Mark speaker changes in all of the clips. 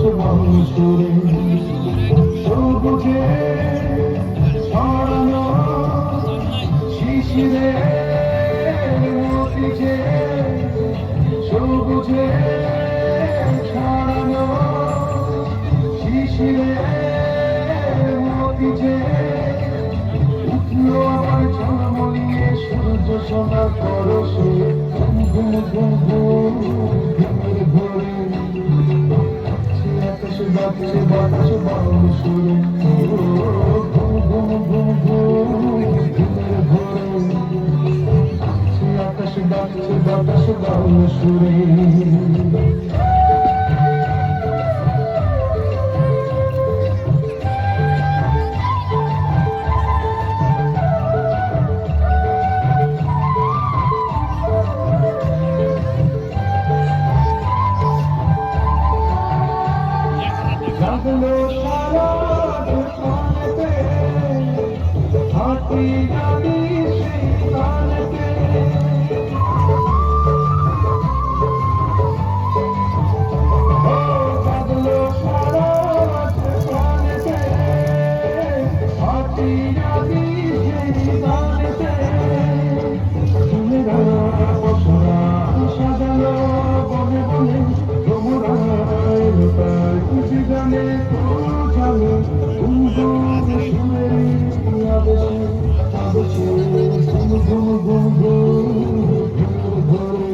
Speaker 1: সুরে সবুজে ছড়ানো শিশিরে মতিঝে সবুজে ছড়ানো শিশিরে মতিঝে উঠলো আবার ঝলমলিয়ে সূর্য সোনা পরশে ঘুম ঘুম ঘুম ঘুম ঘুমের ঘোরে আকাশে বাতাসে বাতাসে বাউল সুরে ঘুম ঘুম ঘুম ঘুম ঘুমের ঘোরে আকাশে বাতাসে বাতাসে বাউল সুরে জাগলো সারা দোকানেতে হাতি জানি সেই গানেতে জাগলো সারা দোকানেতে হাতি জানি সেই গানেতে তুমি বসরা সাজালো বনে বনে তোমরা এলোটায় খুশি গানে জানে ঘুম শুনেরি আবেশে আবেশে ঘুম ঘুম ঘুম ঘুম ঘুরে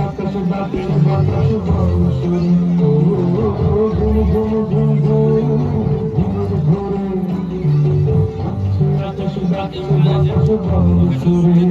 Speaker 1: আকাশে বাতাসে বাতাসে বাউল সুরে ঘুম ঘুম ঘুম ঘুম ঘুরে আকাশে বাতাসে বাতাসে বাউল সুরে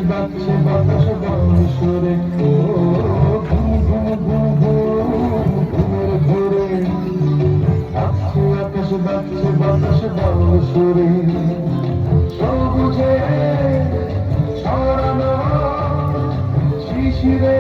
Speaker 1: বাতাসে বাতাসে বাউল সুরে ঘুম ঘুম ঘুম ঘুমের ঘোরে আকাশে বাতাসে বাতাসে বাউল সুরে সবুজে ছড়ানো শিশিরে